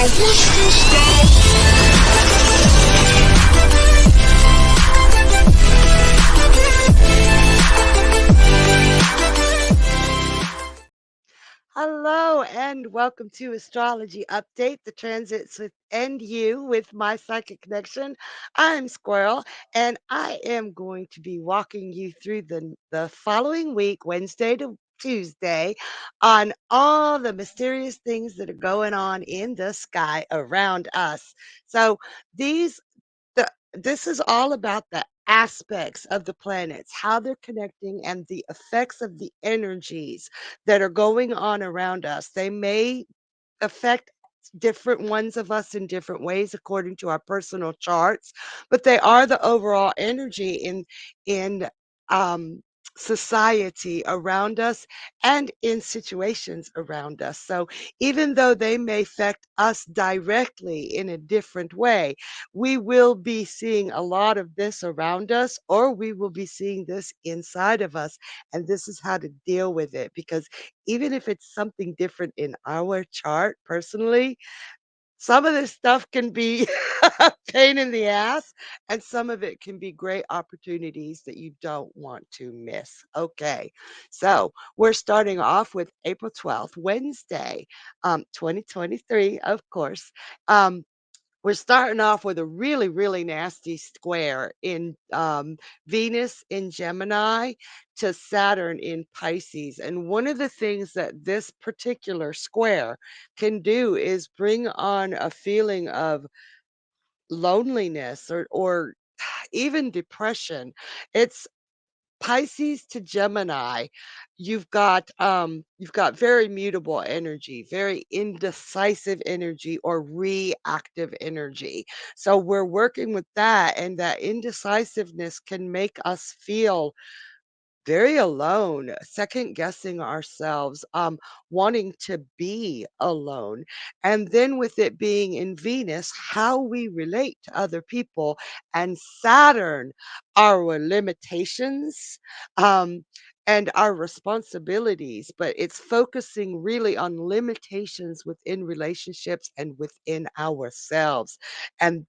what's your style? Hello and welcome to Astrology Update, the transits with and you with my psychic connection. I'm Squirrel, and I am going to be walking you through the following week, Wednesday to Tuesday, on all the mysterious things that are going on in the sky around us. So these the this is all about the aspects of the planets, how they're connecting, and the effects of the energies that are going on around us. They may affect different ones of us in different ways according to our personal charts, but they are the overall energy in um, society around us and in situations around us. So even though they may affect us directly in a different way, we will be seeing a lot of this around us, or we will be seeing this inside of us. And this is how to deal with it, because even if it's something different in our chart personally, some of this stuff can be a pain in the ass, and some of it can be great opportunities that you don't want to miss. Okay, so we're starting off with April 12th, Wednesday, 2023, of course. Um, we're starting off with a really, really nasty square in Venus in Gemini to Saturn in Pisces. And one of the things that this particular square can do is bring on a feeling of loneliness or even depression. It's Pisces to Gemini, you've got very mutable energy, very indecisive energy or reactive energy. So we're working with that, and that indecisiveness can make us feel very alone, second guessing ourselves, wanting to be alone. And then with it being in Venus, how we relate to other people, and Saturn, our limitations, and our responsibilities. But it's focusing really on limitations within relationships and within ourselves. And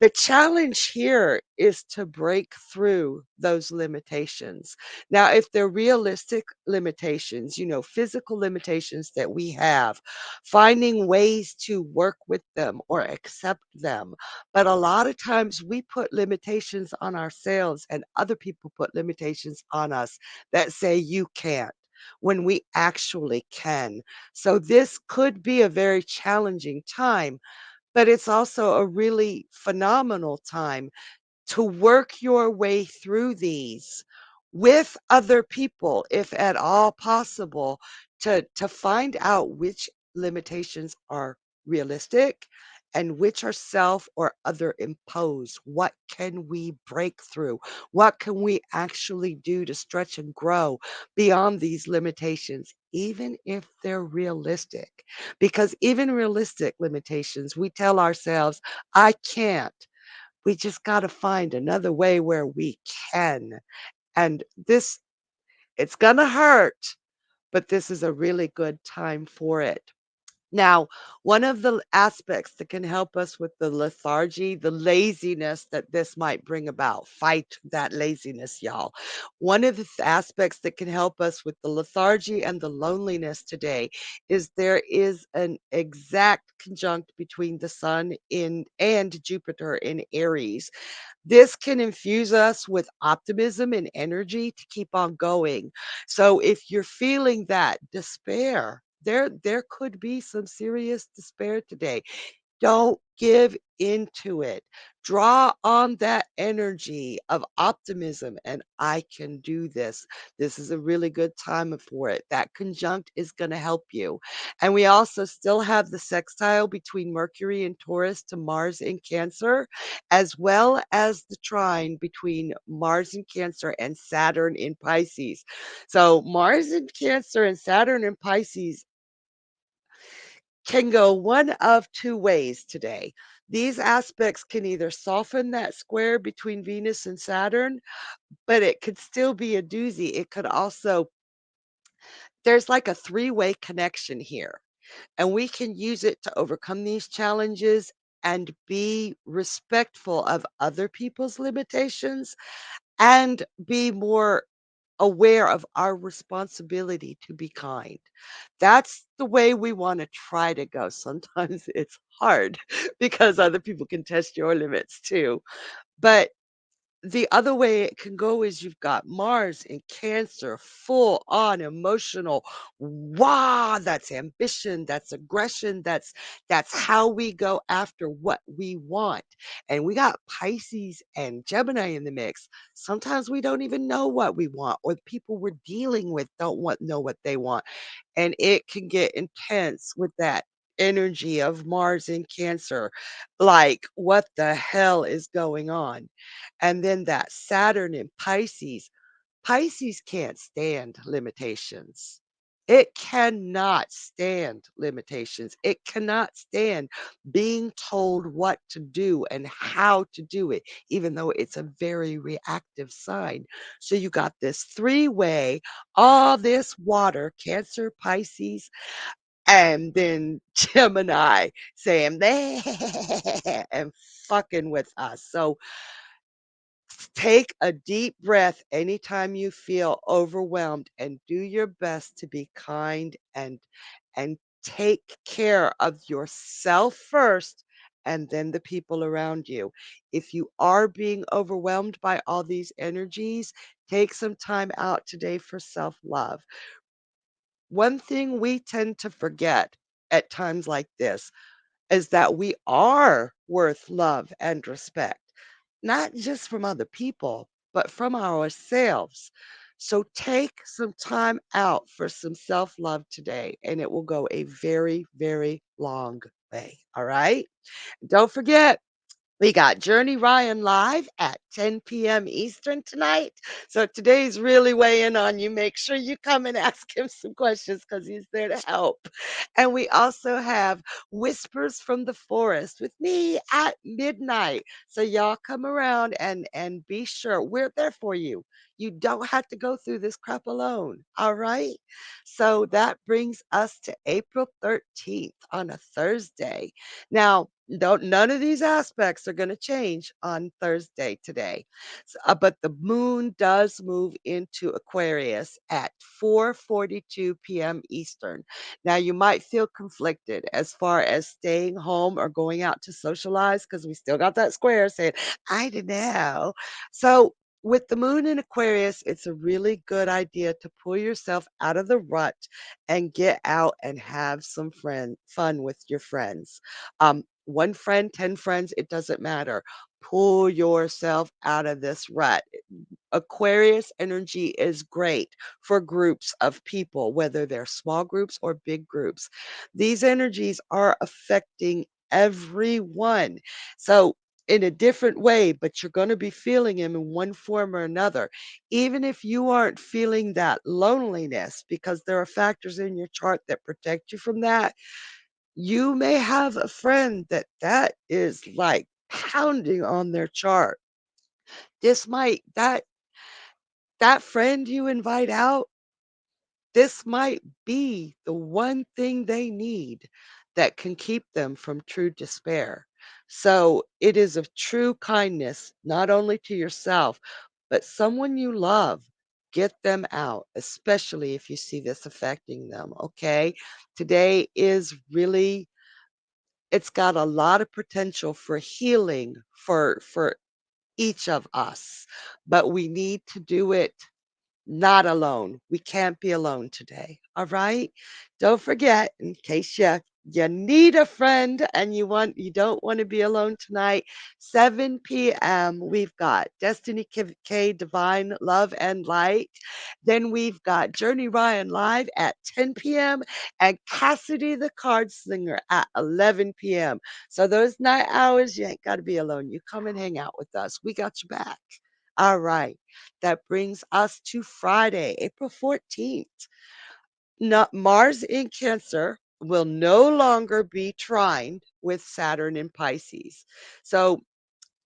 the challenge here is to break through those limitations. Now, if they're realistic limitations, physical limitations that we have, finding ways to work with them or accept them. But a lot of times we put limitations on ourselves, and other people put limitations on us that say you can't, when we actually can. So this could be a very challenging time, but it's also a really phenomenal time to work your way through these with other people, if at all possible, to find out which limitations are realistic and which are self or other imposed. What can we break through? What can we actually do to stretch and grow beyond these limitations, even if they're realistic? Because even realistic limitations, we tell ourselves, I can't. We just got to find another way where we can. And it's going to hurt, but this is a really good time for it. Now, one of the aspects that can help us with the lethargy, the laziness that this might bring about, fight that laziness, y'all. One of the aspects that can help us with the lethargy and the loneliness today is there is an exact conjunct between the sun in and Jupiter in Aries. This can infuse us with optimism and energy to keep on going. So if you're feeling that despair, there could be some serious despair today. Don't give into it. Draw on that energy of optimism, and I can do this. This is a really good time for it. That conjunct is going to help you. And we also still have the sextile between Mercury and Taurus to Mars in Cancer, as well as the trine between Mars in Cancer and Saturn in Pisces. So Mars in Cancer and Saturn in Pisces can go one of two ways today. These aspects can either soften that square between Venus and Saturn, but it could still be a doozy. It could also, there's like a three-way connection here. and we can use it to overcome these challenges and be respectful of other people's limitations and be more aware of our responsibility to be kind. That's the way we want to try to go. Sometimes it's hard because other people can test your limits too. But the other way it can go is you've got Mars in Cancer, full on emotional. Wow, that's ambition, that's aggression, that's how we go after what we want. And we got Pisces and Gemini in the mix. Sometimes we don't even know what we want, or the people we're dealing with don't want know what they want. And it can get intense with that energy of Mars in Cancer. Like, what the hell is going on? And then that Saturn in Pisces. Pisces can't stand limitations. It cannot stand limitations. It cannot stand being told what to do and how to do it, even though it's a very reactive sign. So you got this three-way, all this water, Cancer, Pisces, and then Gemini saying, and fucking with us. So take a deep breath anytime you feel overwhelmed and do your best to be kind and take care of yourself first and then the people around you. If you are being overwhelmed by all these energies, take some time out today for self-love. One thing we tend to forget at times like this is that we are worth love and respect, not just from other people, but from ourselves. So take some time out for some self love today, and it will go a very, very long way. All right. Don't forget, we got Journey Ryan live at 10 p.m. Eastern tonight. So today's really weighing on you. Make sure you come and ask him some questions because he's there to help. And we also have Whispers from the Forest with me at midnight. So y'all come around and be sure we're there for you. You don't have to go through this crap alone. All right. So that brings us to April 13th on a Thursday. Now, don't none of these aspects are going to change on Thursday today. But the moon does move into Aquarius at 4:42 p.m. Eastern. Now you might feel conflicted as far as staying home or going out to socialize because we still got that square saying, I don't know. So with the moon in Aquarius, it's a really good idea to pull yourself out of the rut and get out and have some fun with your friends. One friend, 10 friends, it doesn't matter. Pull yourself out of this rut. Aquarius energy is great for groups of people, whether they're small groups or big groups. These energies are affecting everyone. So, in a different way, but you're going to be feeling them in one form or another. Even if you aren't feeling that loneliness, because there are factors in your chart that protect you from that, you may have a friend that is like pounding on their chart. This might that friend you invite out, this might be the one thing they need that can keep them from true despair. So it is of true kindness, not only to yourself, but someone you love. Get them out, especially if you see this affecting them. Okay. Today is really, it's got a lot of potential for healing for each of us, but we need to do it not alone. We can't be alone today. All right? Don't forget, in case you need a friend and you don't want to be alone tonight, 7 p.m. we've got Destiny K Divine Love and Light. Then we've got Journey Ryan live at 10 p.m. and Cassidy the Card Slinger at 11 p.m. So those night hours, you ain't got to be alone. You come and hang out with us. We got your back. All right. That brings us to Friday, April 14th. Mars in Cancer will no longer be trined with Saturn in Pisces. So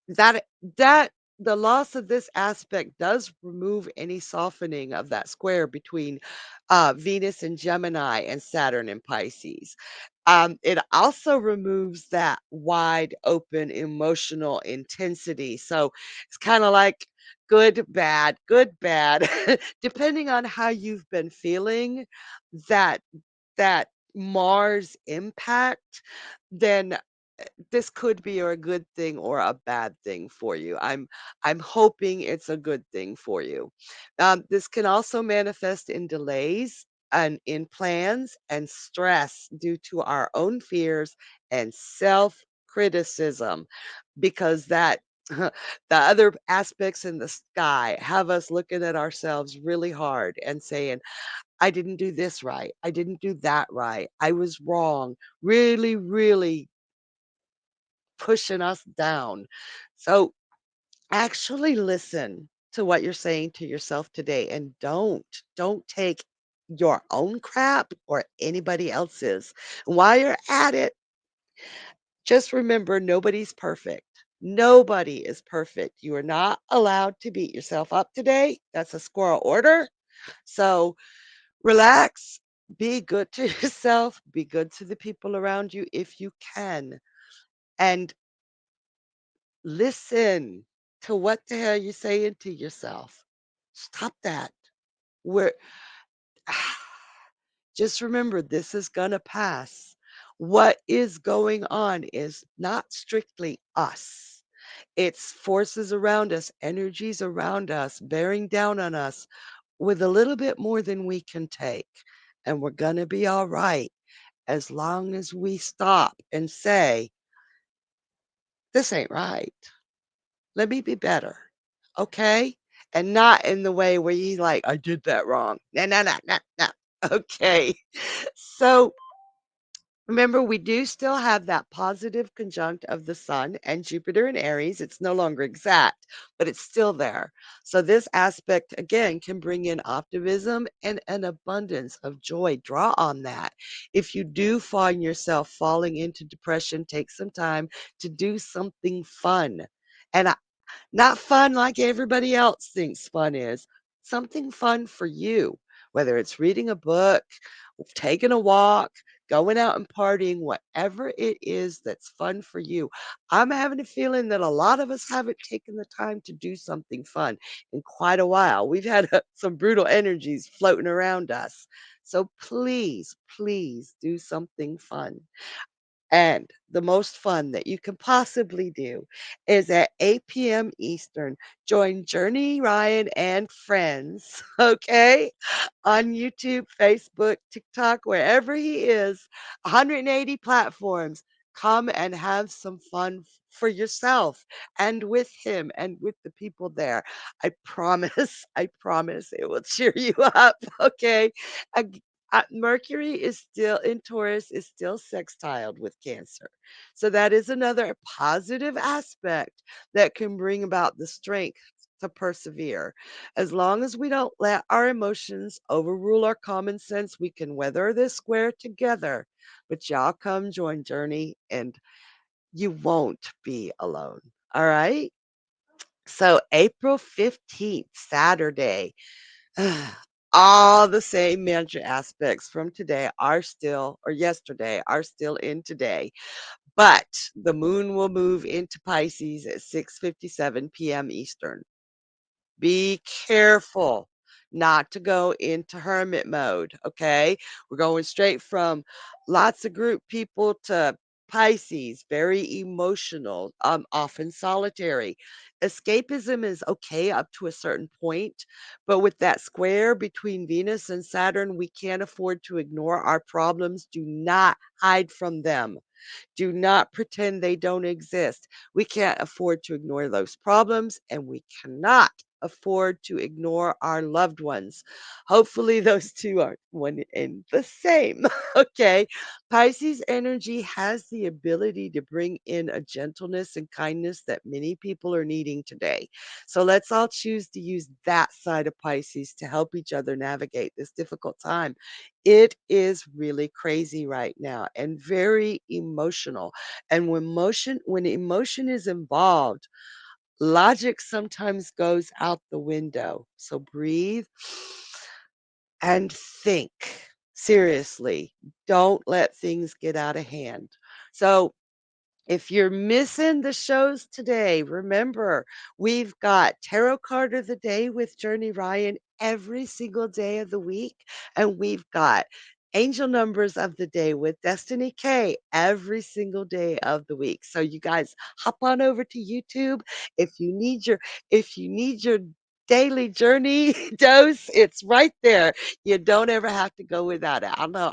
that that the loss of this aspect does remove any softening of that square between Venus and Gemini and Saturn and Pisces. It also removes that wide open emotional intensity. So it's kind of like good, bad, depending on how you've been feeling that that Mars impact, then this could be or a good thing or a bad thing for you. I'm hoping it's a good thing for you. This can also manifest in delays and in plans and stress due to our own fears and self criticism because that the other aspects in the sky have us looking at ourselves really hard and saying, I didn't do this right. I didn't do that right. I was wrong. Really, really pushing us down. So actually listen to what you're saying to yourself today and don't take your own crap or anybody else's. While you're at it, just remember nobody's perfect. Nobody is perfect. You are not allowed to beat yourself up today. That's a squirrel order. So relax, be good to yourself, be good to the people around you if you can. And listen to what the hell you're saying to yourself. Stop that. We're just remember this is gonna pass. What is going on is not strictly us. It's forces around us, energies around us, bearing down on us with a little bit more than we can take. And we're gonna be all right as long as we stop and say, this ain't right. Let me be better, okay? And not in the way where you like, "I did that wrong." No, no, no, no, no. Okay. So, remember, we do still have that positive conjunct of the Sun and Jupiter in Aries. It's no longer exact, but it's still there. So this aspect, again, can bring in optimism and an abundance of joy. Draw on that. If you do find yourself falling into depression, take some time to do something fun. And not fun like everybody else thinks fun is. Something fun for you, whether it's reading a book, taking a walk, going out and partying, whatever it is that's fun for you. I'm having a feeling that a lot of us haven't taken the time to do something fun in quite a while. We've had some brutal energies floating around us. So please, please do something fun. And the most fun that you can possibly do is at 8 p.m. Eastern. Join Journey Ryan and friends, okay? On YouTube, Facebook, TikTok, wherever he is, 180 platforms. Come and have some fun for yourself and with him and with the people there. I promise, I promise it will cheer you up, okay? Ag- Mercury is still in Taurus, is still sextiled with Cancer. So that is another positive aspect that can bring about the strength to persevere. As long as we don't let our emotions overrule our common sense, we can weather this square together. But y'all come join Journey and you won't be alone. All right. So April 15th, Saturday, all the same major aspects from today are still, or yesterday, are still in today. But the moon will move into Pisces at 6:57 p.m. Eastern. Be careful not to go into hermit mode, okay? We're going straight from lots of group people to Pisces, very emotional, often solitary. Escapism is okay up to a certain point, but with that square between Venus and Saturn, we can't afford to ignore our problems. Do not hide from them. Do not pretend they don't exist. We can't afford to ignore those problems, and we cannot afford to ignore our loved ones. Hopefully, those two are one and the same. Okay. Pisces energy has the ability to bring in a gentleness and kindness that many people are needing today. So let's all choose to use that side of Pisces to help each other navigate this difficult time. It is really crazy right now and very emotional. And when emotion is involved, Logic sometimes goes out the window. So breathe and think. Seriously, don't let things get out of hand. So if you're missing the shows today, remember we've got Tarot Card of the Day with Journey Ryan every single day of the week, and we've got Angel Numbers of the Day with Destiny K every single day of the week. So you guys hop on over to YouTube if you need your daily journey dose, it's right there. You don't ever have to go without it. I know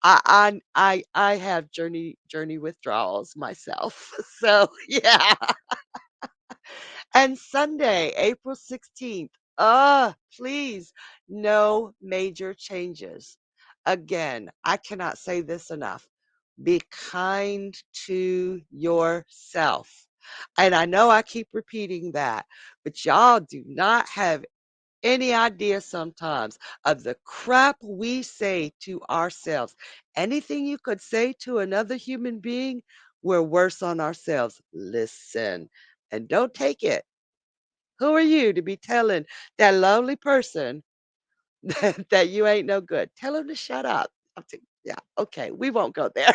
I have journey withdrawals myself. So, yeah. And Sunday, April 16th, please, no major changes. Again, I cannot say this enough. Be kind to yourself. And I know I keep repeating that, but y'all do not have any idea sometimes of the crap we say to ourselves. Anything you could say to another human being, we're worse on ourselves. Listen and don't take it. Who are you to be telling that lonely person that you ain't no good? Tell him to shut up. Yeah, okay, we won't go there.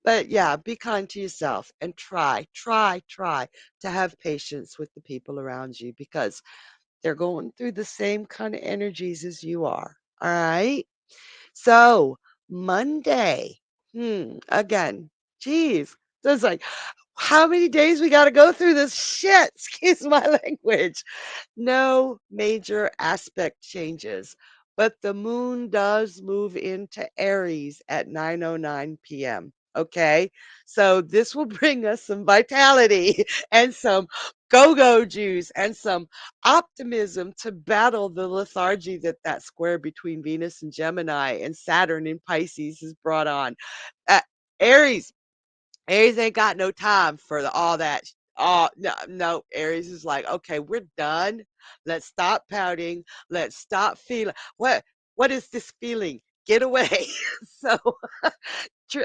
But yeah, be kind to yourself and try to have patience with the people around you because they're going through the same kind of energies as you are. All right. So Monday, again, geez, there's like, how many days we got to go through this shit? Excuse my language. No major aspect changes, but the moon does move into Aries at 9:09 p.m. Okay, so this will bring us some vitality and some go-go juice and some optimism to battle the lethargy that that square between Venus and Gemini and Saturn in Pisces has brought on. Uh, Aries, Aries ain't got no time for all that. Oh no, no. Aries is like, okay, we're done. Let's stop pouting. Let's stop feeling. What is this feeling? Get away. So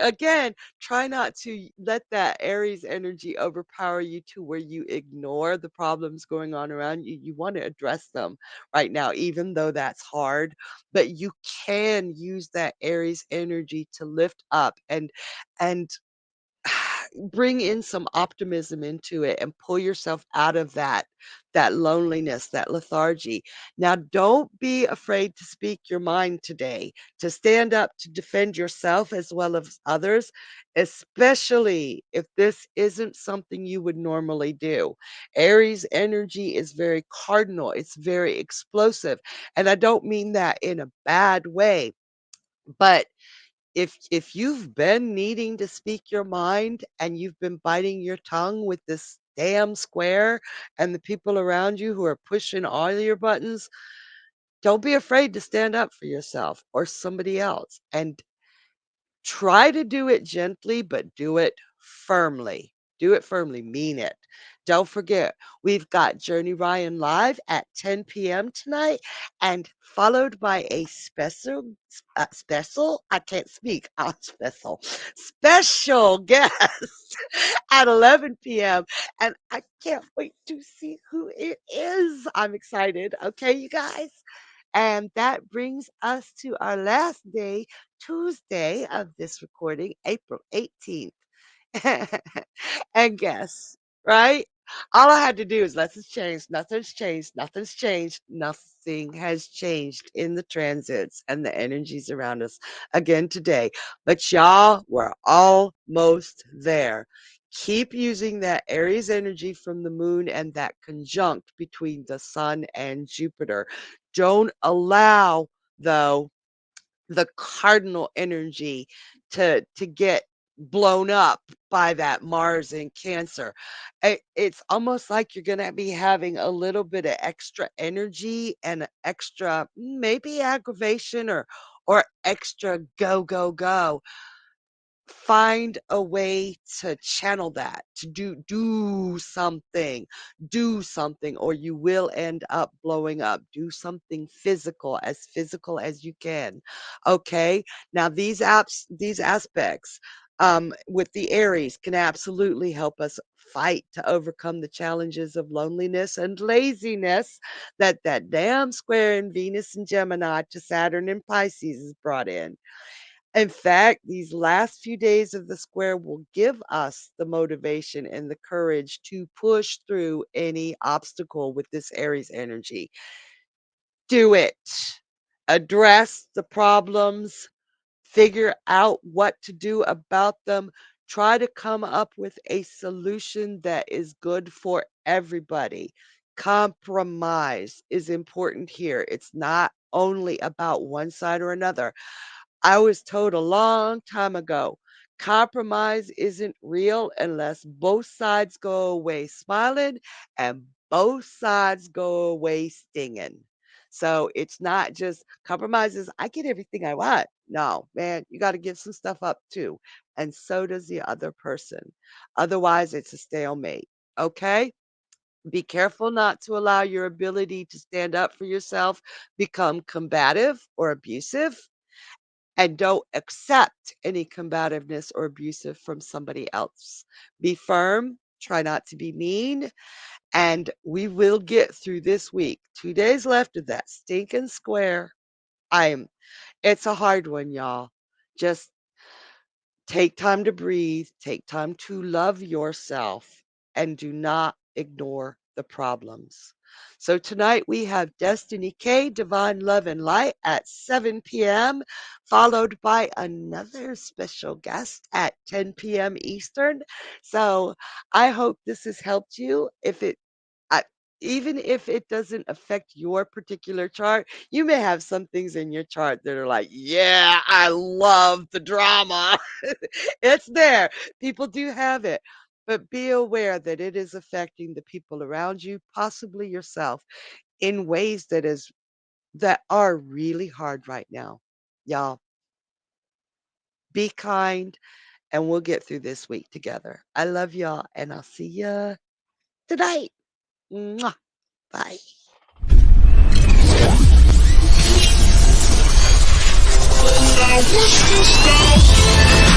again, try not to let that Aries energy overpower you to where you ignore the problems going on around you. You want to address them right now, even though that's hard. But you can use that Aries energy to lift up and bring in some optimism into it and pull yourself out of that loneliness, that lethargy. Now, don't be afraid to speak your mind today, to stand up to defend yourself as well as others, especially if this isn't something you would normally do. Aries energy is very cardinal, it's very explosive, and I don't mean that in a bad way, but if you've been needing to speak your mind and you've been biting your tongue with this damn square and the people around you who are pushing all your buttons, don't be afraid to stand up for yourself or somebody else and try to do it gently, but do it firmly. Do it firmly, mean it. Don't forget, we've got Journey Ryan live at 10 p.m. tonight, and followed by a special, I can't speak, special guest at 11 p.m. And I can't wait to see who it is. I'm excited. Okay, you guys? And that brings us to our last day, Tuesday of this recording, April 18th. And guess, right? All I had to do is nothing's changed, nothing's changed, nothing's changed, nothing has changed in the transits and the energies around us again today. But y'all, we're almost there. Keep using that Aries energy from the moon and that conjunct between the sun and Jupiter. Don't allow, though, the cardinal energy to get blown up by that Mars in Cancer. It's almost like you're going to be having a little bit of extra energy and extra maybe aggravation or extra go. Find a way to channel that, to do something, or you will end up blowing up. Do something physical as you can. Okay. Now these aspects, with the Aries can absolutely help us fight to overcome the challenges of loneliness and laziness that damn square in Venus and Gemini to Saturn and Pisces is brought in. In fact, these last few days of the square will give us the motivation and the courage to push through any obstacle with this Aries energy. Do it. Address the problems, figure out what to do about them, try to come up with a solution that is good for everybody. Compromise is important here. It's not only about one side or another. I was told a long time ago, compromise isn't real unless both sides go away smiling and both sides go away stinging. So it's not just compromises, I get everything I want. No, man, you got to give some stuff up too. And so does the other person. Otherwise, it's a stalemate. Okay? Be careful not to allow your ability to stand up for yourself become combative or abusive, and don't accept any combativeness or abusive from somebody else. Be firm, try not to be mean, and we will get through this week. 2 days left of that stinking square. I'm It's a hard one, y'all. Just take time to breathe, take time to love yourself, and do not ignore the problems. So tonight we have Destiny K, Divine Love and Light at 7 p.m., followed by another special guest at 10 p.m. Eastern. So I hope this has helped you. If it I Even if it doesn't affect your particular chart, you may have some things in your chart that are like, "Yeah, I love the drama." It's there. People do have it. But be aware that it is affecting the people around you, possibly yourself, in ways that are really hard right now. Y'all, be kind, and we'll get through this week together. I love y'all, and I'll see ya tonight. Mwah. Bye. Now what's this about?